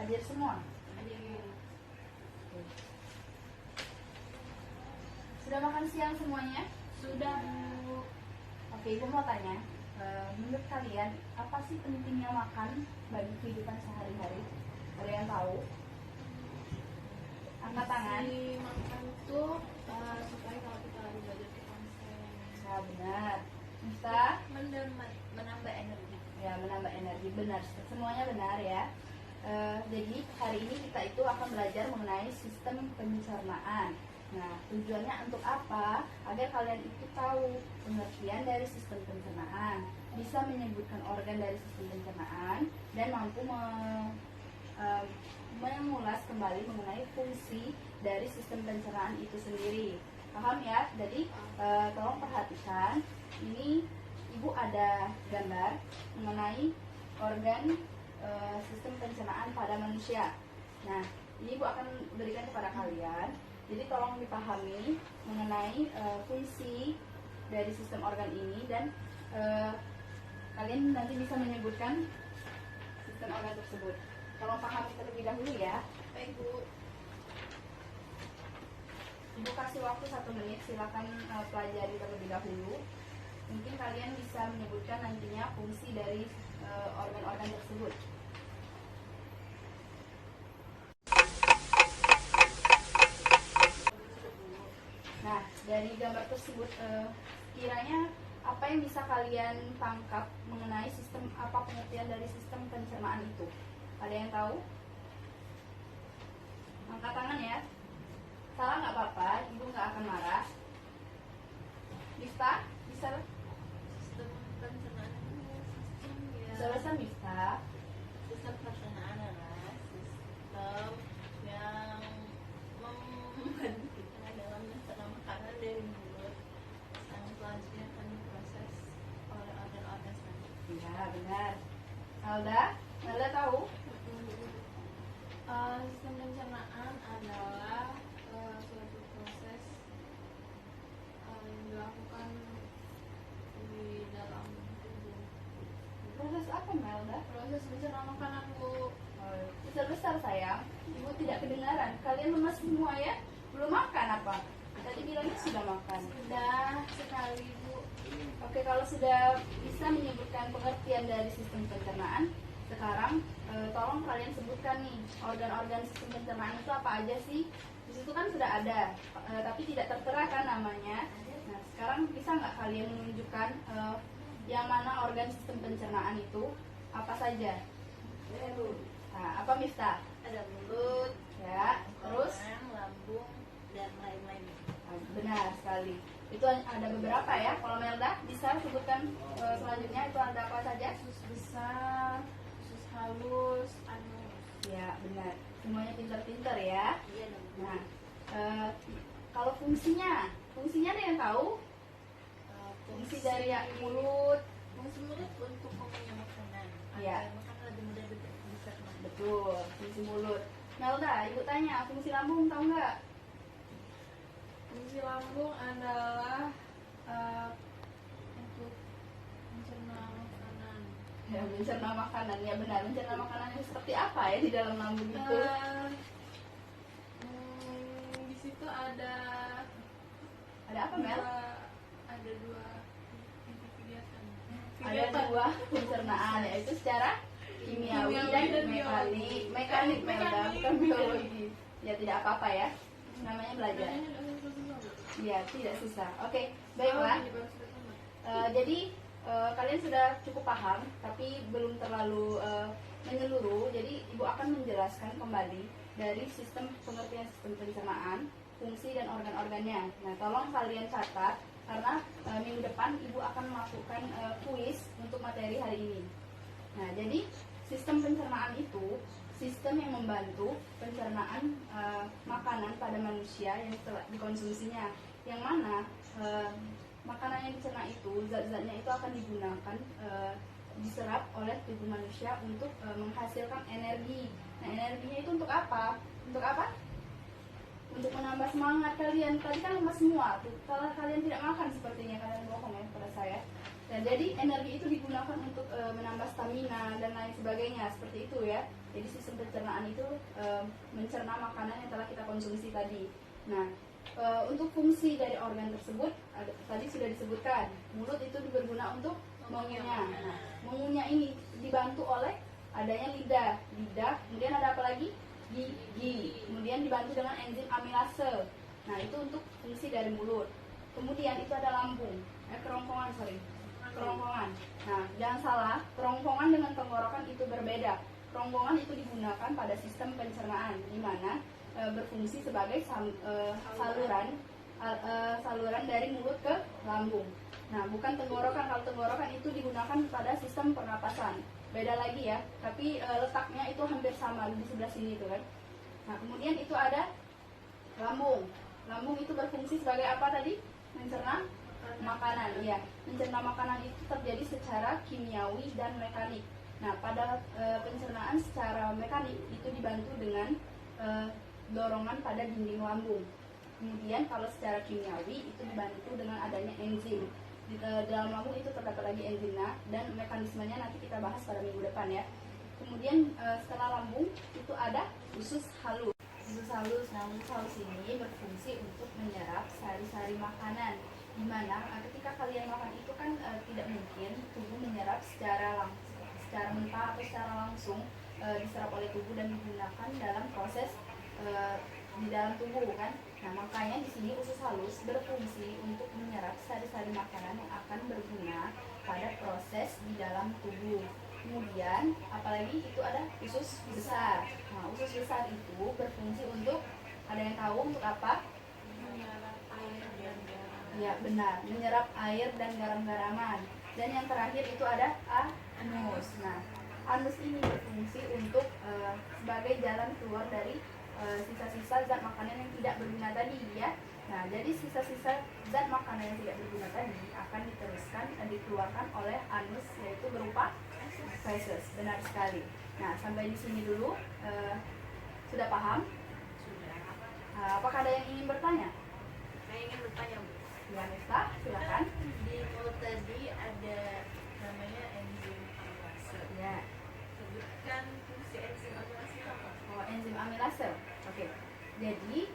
Hadir semua? Hadir. Sudah makan siang semuanya? Sudah, Bu. Oke, Ibu mau tanya, menurut kalian apa sih pentingnya makan bagi kehidupan sehari-hari? Ada yang tahu? Angkat tangan. Si makan tuh supaya kalau kita lagi belajar tuh konsen. Nah, benar. Bisa? Menambah energi. Ya, menambah energi. Benar, semuanya benar ya. Jadi hari ini kita itu akan belajar mengenai sistem pencernaan. Nah, tujuannya untuk apa? Agar kalian itu tahu pengertian dari sistem pencernaan, bisa menyebutkan organ dari sistem pencernaan, dan mampu mengulas kembali mengenai fungsi dari sistem pencernaan itu sendiri. Paham ya? Jadi tolong perhatikan. Ini Ibu ada gambar mengenai organ sistem pencernaan pada manusia. Nah, ini Ibu akan berikan kepada kalian. Jadi tolong dipahami mengenai fungsi dari sistem organ ini, dan kalian nanti bisa menyebutkan sistem organ tersebut. Tolong pahami terlebih dahulu ya. Baik, Bu. Ibu kasih waktu 1 menit, silakan pelajari terlebih dahulu. Mungkin kalian bisa menyebutkan nantinya fungsi dari organ-organ tersebut. Nah, dari gambar tersebut kiranya apa yang bisa kalian tangkap mengenai sistem, apa pengertian dari sistem pencernaan itu? Ada yang tahu? Angkat tangan ya. Salah nggak apa-apa, Ibu nggak akan marah. Bisa? Bisa? Sistem pencernaan itu sistem Bisa bisa. Sistem pencernaan adalah sistem yang membantu kita dalam mencerna makanan dari mulut, yang selanjutnya akan diproses oleh organ-organ selanjutnya. Iya, benar. Alda tahu? Sistem pencernaan adalah suatu proses yang dilakukan di dalam tubuh. Proses apa, Melda? Proses mencerna makanan, Bu. Besar-besar sayang. Ibu tidak kedengaran. Kalian lemas semua ya? Belum makan apa? Tadi bilangnya sudah makan. Sudah sekali, Bu. Oke, kalau sudah bisa menyebutkan pengertian dari sistem pencernaan, sekarang tolong kalian sebutkan nih organ-organ sistem pencernaan itu apa aja sih? Di situ kan sudah ada, tapi tidak tertera kan namanya. Nah, sekarang bisa nggak kalian menunjukkan yang mana organ sistem pencernaan itu apa saja? Nah, apa Miftah? Ada mulut, Ya, terus lambung, dan lain-lain. benar sekali. Itu ada beberapa ya. Kalau Melda bisa sebutkan selanjutnya itu ada apa saja? Usus besar, usus halus, anus. Ya, benar. Semuanya pintar-pintar ya. Iya, dong. Nah, kalau fungsinya ada yang tahu? Fungsi dari mulut. Fungsi mulut untuk mengunyah makanan. Iya. Agar makanan lebih mudah dicerna. Betul, fungsi mulut. Melda, Ibu tanya, fungsi lambung tahu nggak? Fungsi lambung adalah untuk mencerna makanan. Ya, mencerna makanan. Ya benar, mencerna makanan yang seperti apa ya di dalam lambung itu? Di situ ada Ada apa, Mel? ada dua inti kegiatan. Ada dua pencernaan, yaitu secara kimiawi Kimiawi dan dan mekanik. biologi. Mekanik, Melda, Mekanik. bukan biologi. Ya, tidak apa-apa ya. Namanya belajar. Iya, tidak susah. Oke, baiklah. Jadi kalian sudah cukup paham, tapi belum terlalu menyeluruh. Jadi Ibu akan menjelaskan kembali dari sistem pengertian sistem pencernaan, fungsi dan organ-organnya. Nah, tolong kalian catat karena minggu depan Ibu akan melakukan kuis untuk materi hari ini. Nah, jadi sistem pencernaan itu sistem yang membantu pencernaan makanan pada manusia yang telah dikonsumsinya, yang mana makanan yang dicerna itu, zat-zatnya itu akan digunakan diserap oleh tubuh manusia untuk menghasilkan energi. Nah, energinya itu untuk apa? Untuk apa? Untuk menambah semangat kalian. Tadi kan lemas semua. Kalau kalian tidak makan, sepertinya kalian bohong ya kepada saya. Nah, jadi energi itu digunakan untuk menambah stamina dan lain sebagainya, seperti itu ya. Jadi sistem pencernaan itu mencerna makanan yang telah kita konsumsi tadi. Nah, untuk fungsi dari organ tersebut tadi sudah disebutkan. Mulut itu berguna untuk mengunyah. Nah, mengunyah ini dibantu oleh adanya lidah. Kemudian ada apa lagi? Gigi. Kemudian dibantu dengan enzim amilase. Nah, itu untuk fungsi dari mulut. Kemudian itu ada lambung, kerongkongan. Nah, jangan salah, kerongkongan dengan tenggorokan itu berbeda. Kerongkongan itu digunakan pada sistem pencernaan, di mana berfungsi sebagai saluran dari mulut ke lambung. Nah, bukan tenggorokan. Kalau tenggorokan itu digunakan pada sistem pernapasan. Beda lagi ya, tapi letaknya itu hampir sama di sebelah sini itu kan. Nah, kemudian itu ada lambung. Lambung itu berfungsi sebagai apa tadi? Mencerna makanan. Ya, mencerna makanan itu terjadi secara kimiawi dan mekanik. Nah, pada pencernaan secara mekanik itu dibantu dengan dorongan pada dinding lambung. Kemudian kalau secara kimiawi itu dibantu dengan adanya enzim. Di dalam lambung itu terdapat lagi enzimnya dan mekanismenya nanti kita bahas pada minggu depan ya. Kemudian setelah lambung itu ada usus halus. Usus halus ini berfungsi untuk menyerap sari-sari makanan. Dimana ketika kalian makan itu kan tidak mungkin tubuh menyerap secara mentah atau secara langsung diserap oleh tubuh dan digunakan dalam proses di dalam tubuh kan. Nah, makanya di sini usus halus berfungsi untuk menyerap sari-sari makanan yang akan berguna pada proses di dalam tubuh. Kemudian apalagi itu ada usus besar. Nah, usus besar itu berfungsi untuk, ada yang tahu untuk apa? Menyerap air dan garam. Ya, benar, menyerap air dan garam-garaman. Dan yang terakhir itu ada anus. Nah, anus ini berfungsi untuk sebagai jalan keluar dari sisa-sisa zat makanan yang tidak berguna tadi ya. Nah, jadi sisa-sisa zat makanan yang tidak berguna tadi akan diteruskan dan dikeluarkan oleh anus, yaitu berupa feses. Benar sekali. Nah, sampai di sini dulu. Sudah paham? Sudah. Apakah ada yang ingin bertanya? Saya ingin bertanya, Bu. Ya, Nesta, silakan. Di mulut tadi ada namanya enzim amilase. Ya. Sebutkan fungsi enzim amilase itu apa? Oh, enzim amilase. Oke. Jadi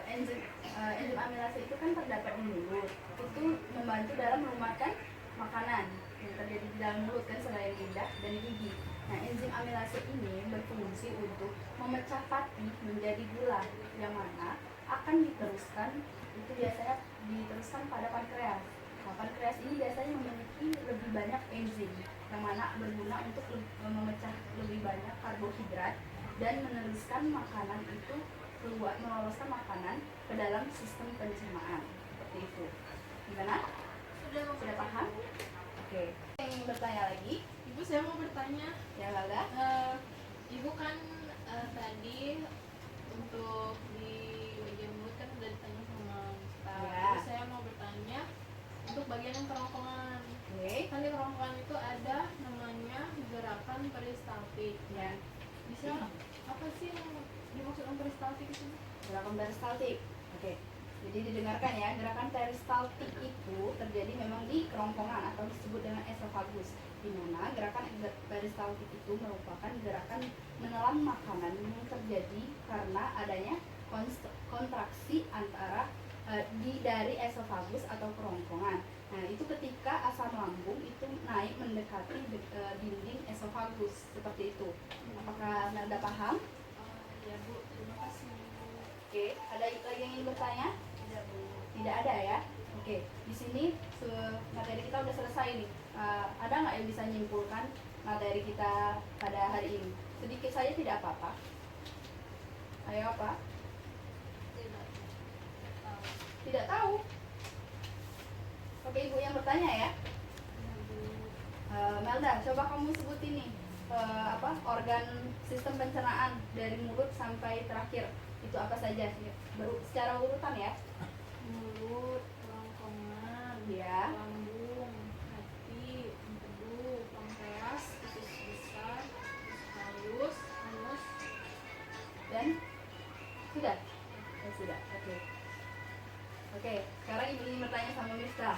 enzim amilase itu kan terdapat di mulut. Itu membantu dalam melumatkan makanan yang terjadi di dalam mulut kan, selain lidah dan gigi. Nah, enzim amilase ini berfungsi untuk memecah pati menjadi gula yang mana akan diteruskan, itu biasanya diteruskan pada pankreas. Nah, pankreas ini biasanya memiliki lebih banyak enzim yang mana berguna untuk memecah lebih banyak karbohidrat dan meneruskan makanan itu meloloskan makanan ke dalam sistem pencernaan. Seperti itu. Gimana? Sudah paham? Oke. Yang ingin bertanya lagi? Ibu, saya mau bertanya. Ya, Lalda. Ibu kan tadi untuk di bagian mulut kan udah ditanya sama Mista. Ya. Terus saya mau bertanya untuk bagian yang kerongkongan. Oke. Kan di kerongkongan itu ada namanya gerakan peristaltik. Ya. Bisa apa sih yang dimaksudkan peristaltik itu? Gerakan peristaltik. Oke. Jadi didengarkan ya, gerakan peristaltik itu terjadi memang di kerongkongan atau disebut dengan esofagus. Di mana gerakan peristaltik itu merupakan gerakan menelan makanan yang terjadi karena adanya kontraksi antara dari esofagus atau kerongkongan. Nah, itu ketika asam lambung itu naik mendekati dinding esofagus, seperti itu. Apakah Anda paham? Ya, Bu, terima kasih. Oke, ada lagi yang ingin bertanya? Tidak, Bu. Tidak ada ya? Oke, di sini materi kita udah selesai nih. Ada nggak yang bisa menyimpulkan materi kita pada hari ini? Sedikit saja tidak apa-apa. Ayo apa? Tidak tahu. Oke, Ibu yang bertanya ya. Melda, coba kamu sebut ini organ sistem pencernaan dari mulut sampai terakhir. Itu apa saja? Secara urutan ya. Mulut, kerongkongan, Ya. lambung, hati, empedu, pankreas, usus besar, usus halus, anus. Dan sudah? Sudah. Oke. Oke, sekarang Ibu ingin bertanya sama Miftah.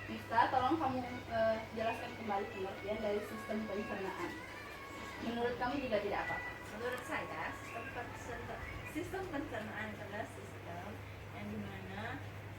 Mifta, tolong kamu jelaskan kembali pengertian dari sistem pencernaan. Menurut kamu juga tidak apa-apa? Menurut saya, sistem pencernaan adalah sistem yang dimana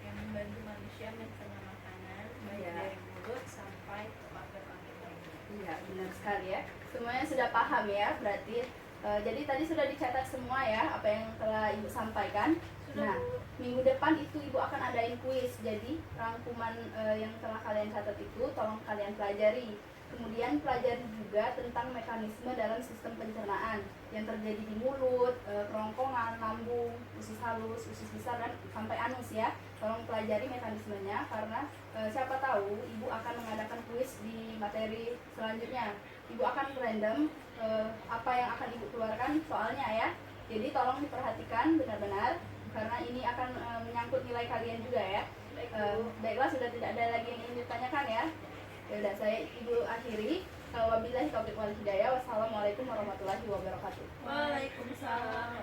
yang membantu manusia mencerna makanan baik Iya. dari mulut sampai ke organ-organ lainnya. Iya, benar sekali ya. Semuanya sudah paham ya, berarti. Jadi tadi sudah dicatat semua ya apa yang telah Ibu sampaikan. Sudah, Nah, Bu. minggu depan itu Ibu akan adain kuis. Jadi rangkuman yang telah kalian catat itu tolong kalian pelajari. Kemudian pelajari juga tentang mekanisme dalam sistem pencernaan yang terjadi di mulut, kerongkongan, lambung, usus halus, usus besar dan sampai anus ya. Tolong pelajari mekanismenya karena siapa tahu Ibu akan mengadakan kuis di materi selanjutnya. Ibu akan random apa yang akan Ibu keluarkan soalnya ya. Jadi tolong diperhatikan benar-benar karena ini akan menyangkut nilai kalian juga ya. Baiklah, sudah tidak ada lagi yang ingin ditanyakan ya. Ya udah, saya Ibu akhiri. Wabillahi taufiq wal hidayah. Wassalamualaikum warahmatullahi wabarakatuh. Waalaikumsalam.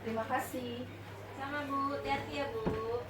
Terima kasih. Sama Bu, hati-hati ya Bu.